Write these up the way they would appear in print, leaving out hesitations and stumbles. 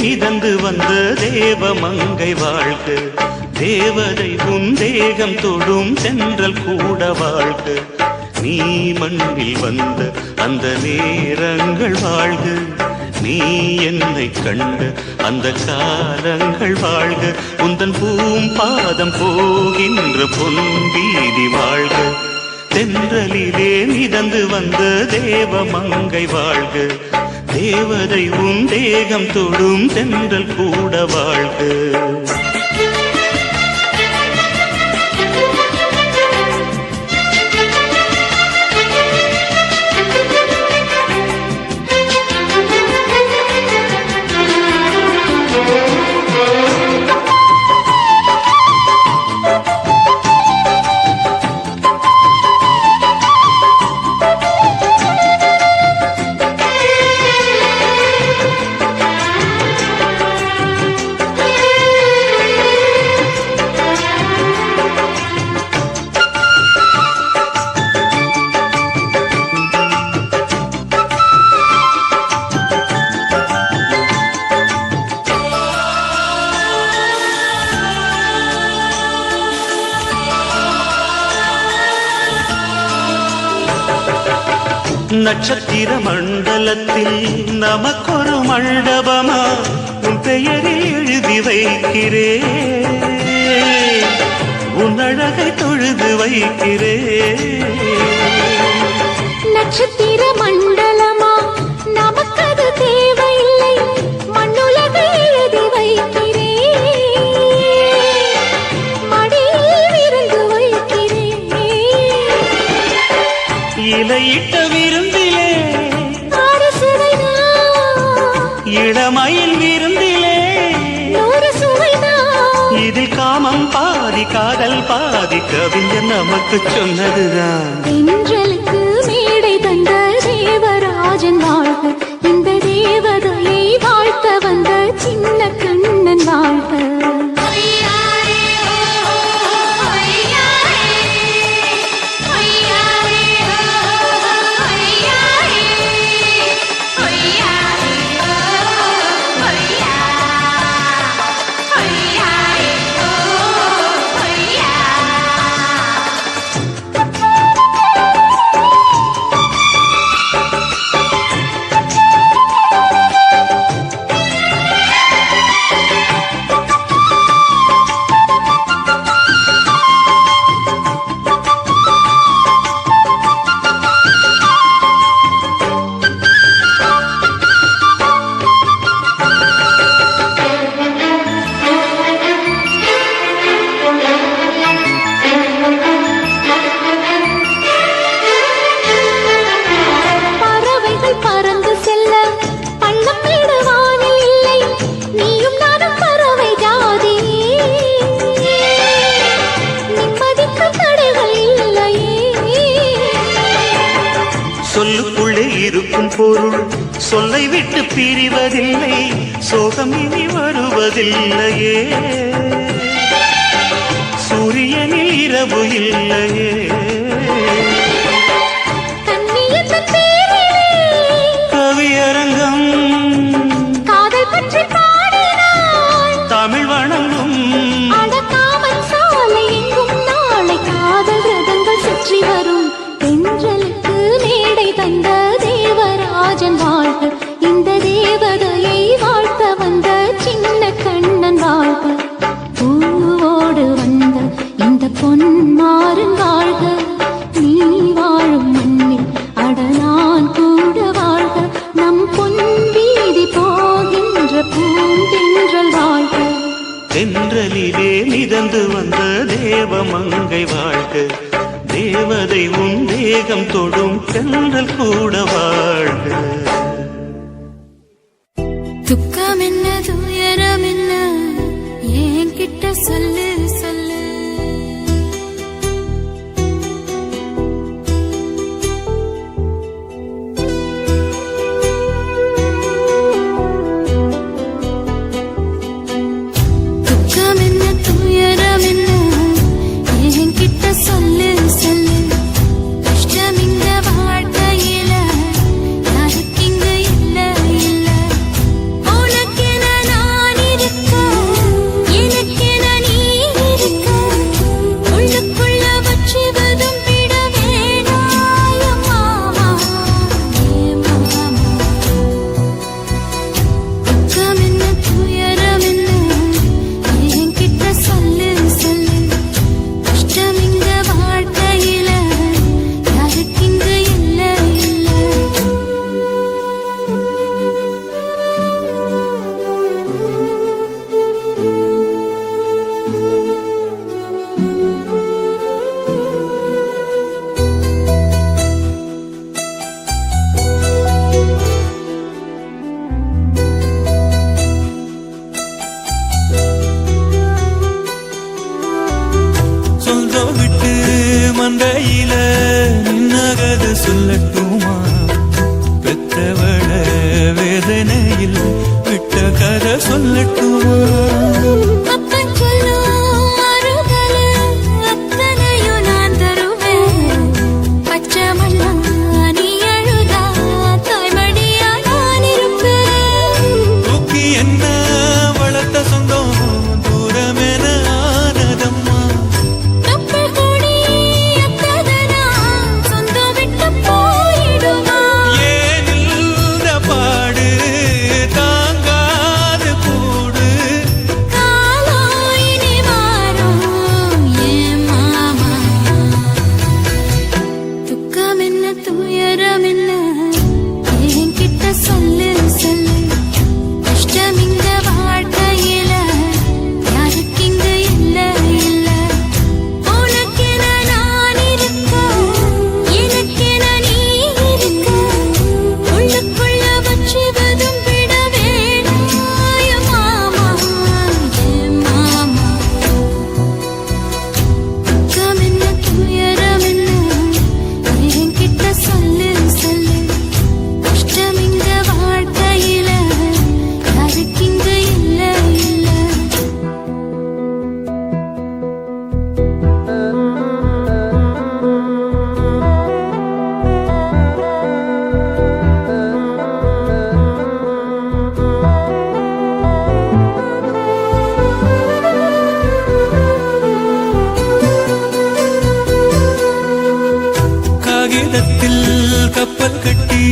மிதந்து வந்த தேவ மங்கை வாழ்க, தேவதை உன் தேகம் தொடும் தென்றல் கூட வாழ்க, நீ மண்ணில் வந்த அந்த நேரங்கள் வாழ்க, நீ என்னை கண்ட அந்த காலங்கள் வாழ்க, உந்தன் பூம்பாதம் போகின்ற பொன் வீதி வாழ்க, தென்றலிலே மிதந்து வந்த தேவ மங்கை வாழ்க, தேவதை உன் தேகம் தொடும் தென்றல் கூட வாழ்க. நட்சத்திர மண்டலத்தில் நமக்கொரு மண்டபமா உன் பெயரில் எழுதி வைக்கிறே, உன் அழகை தொழுது வைக்கிறே. நட்சத்திர மண்டலமா நமக்கது தேவையில்லை, மண்ணுலகை எழுதி வைக்கிறே, மடியில் விருந்து வைக்கிறே. இலையிட்ட விருந்திலே இளமயில் விருந்திலே இதில் காமம் பாதி காதல் பாதி கவிஞர் நமக்கு சொன்னதுதான். தென்றலுக்கு மேடை தந்த தேவராஜன் வாழ்க, இந்த தேவதையை வாழ்த்த வந்த சின்ன கண்ணன் வாழ்க. சொல்லுக்குள்ளே இருக்கும் பொருள் சொல்லை விட்டு பிரிவதில்லை, சோகம் இனி வருவதில்லையே, சூரியனில் இரவு இல்லையே. கவியரங்கம் காதல் பற்றி பாடினாள், தமிழ் வணங்கும் அடக்காமல் சாலை எங்கும் நாளை காதல் ரதங்கள் சுற்றி வரும். தென்றலுக்கு மேடை தந்த தேவராஜன் வாழ்க, இந்த தேவதையை வாழ்த்த வந்த சின்ன கண்ணன் வாழ்க. பூவோடு வந்த இந்த பொன்மாறன் வாழ்க, நீ வாழும் மண்ணில் அடனான் கூட வாழ்க, நம் பொன் வீதி போகின்ற பூந்தென்றல் வாழ்க. தென்றலிலே மிதந்து வந்த தேவ மங்கை வாழ்க, தேவதை உன் தேகம் தொடும் தென்றல் கூட வாழ்க. துக்கம் என்ன துயரம் என்ன என்கிட்ட சொல்லு சொல்லு, துக்கம் என்ன துயரம் என்ன என்கிட்ட சொல்லு சொல்லு, கஷ்டம் இங்க வாழ்க்கையில யாருக்கு இங்க இல்ல இல்ல, உனக்கென சொல்லட்டுமா? அப்பன் சொல்லும் ஆறுதல அத்தனையும் நான் தருவேன். பச்சை மண்ணா நீ அழுதா தாய்மடியா நான் இருப்பேன். தூக்கி என்ன வளர்த்த சொந்தம் தூரமென ஆனதம்மா. தொப்புள் கொடி அத்ததனா சொந்தம் விட்டு போயிடுமா? ஏன் இந்த பாடு தாங்காது கூடு. காலம் இனி மாறும் ஏன் மாமா? துக்கம் என்ன துயரம் என்ன என்கிட்ட சொல்லு சொல்லு. கஷ்டம் இங்க வாழ்க்கையில யாருக்கு இங்க இல்ல இல்ல. உனக்கென நான் இருக்க எனக்கென நீ இருக்க. உள்ளுக்குள்ள வச்சுவதும் விட வேணாய மாமா ஏன் மாமா? துக்கம் என்ன துயரம் என்ன என்கிட்ட சொல்லு சொல்லு. கஷ்டம் இங்க வாழ்க்கையில யாருக்கு இங்க இல்ல இல்ல. காகிதத்தில் கப்பல் கட்டி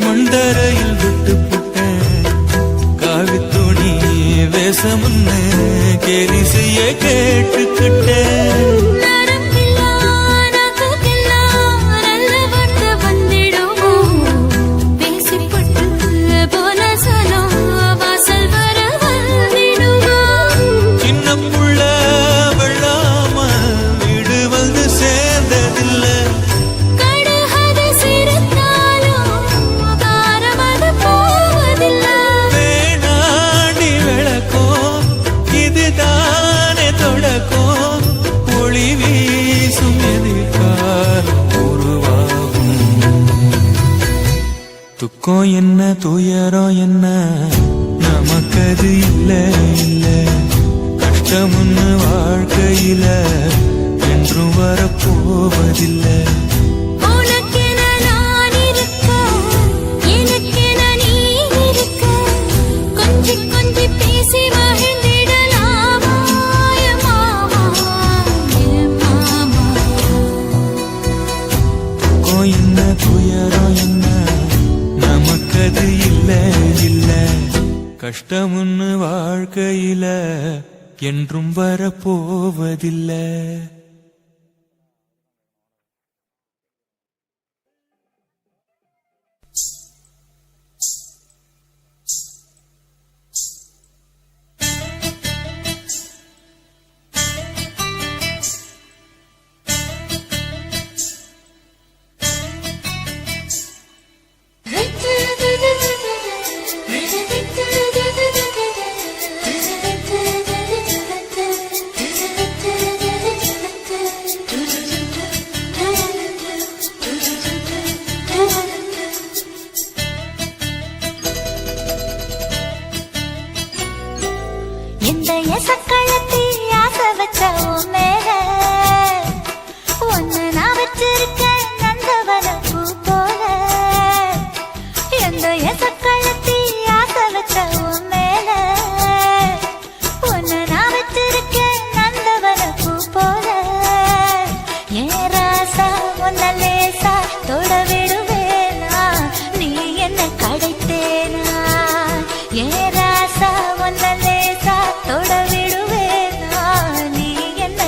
மண்டரையில் விட்டு புட்டேன். காவித்துணி வேஷமுன்னு கேலி செய்ய கேட்டுக்கிட்டேன். நரம்பில்லா நகைக்கெல்லாம் நல்ல வார்த்தை வந்திடுமோ? பேசிப்பட்டு போன சனம் வாசல் வர வந்திடுமோ? சின்ன புள்ள வெள்ளாம வீடு வந்து சேர்ந்ததில்லை. கடுகது சிரித்தாலும் காரமது போவதில்லை. வேணாண்டி விளக்கும் இதுதானே தொடக்கும். ஒளி வீசும் எதிர்காலம் உருவாகும். துக்கம் என்ன துயரம் என்ன நமக்கது இல்ல இல்ல. கஷ்டம்னு வாழ்க்கையில என்றும் வரப்போவதில்லை. உனக்கென நான் இருக்க எனக்கென நீ இருக்க. கொஞ்சி கொஞ்சி பேசி மகிழ்ந்திடலாமா என் மாமா என் மாமா? துக்கம் என்ன துயரம் என்ன நமக்கது இல்ல இல்ல. கஷ்டம்னு வாழ்க்கையில என்றும் வரப்போவதில்லை. இந்த எசக்களத்தி ஆசை வச்ச உன் மேல ஒன்னு நான் வச்சிருக்கேன் நந்தவன பூ போல. இந்த எசக்களத்தி ஆசை வச்ச உன் மேல ஒன்னு நான் வச்சிருக்கேன் நந்தவன பூ போல. ஏன் ராசா உன்ன லேசா தொட விடுவேனா நீ என்ன கடைத்தேனா? ஏன் ராசா உன்ன லேசா தொட விடுவேனா நீ என்ன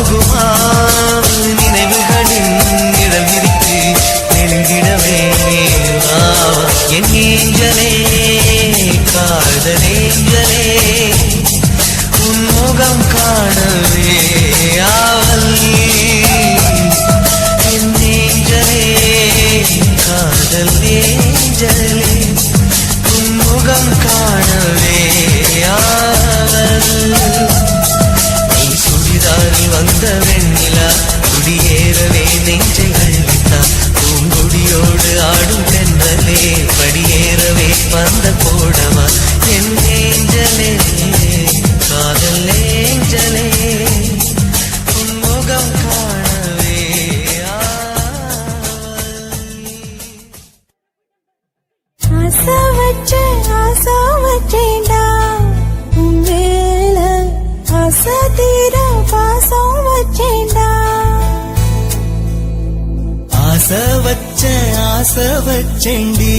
போகுமா நினைவுகளின் நிழல் விரித்து நெருங்கிடவே வா. என் ஏஞ்சலே காதலேஞ்சலே உன் முகம் காணவே ஆவல். என் ஏஞ்சலே காதல் ஏஞ்சலே உன் முகம் காணவே ஆவல். நீ சுடிதாரில் வந்த வெண்ணிலா குடியேறவே நெஞ்சை அழுவித்தார். பூங்குடியோடு ஆடும் தென்றலே படியேறவே வந்த போடவா. என் ஏஞ்சலே காதல் ஏஞ்சலே உன் முகம் காணவே ஆவல். ஆசை வச்சேன்டா உன் மேல ஆசை தீர பாசம் வச்சேன்டா. ஆசை வச்சேண்டி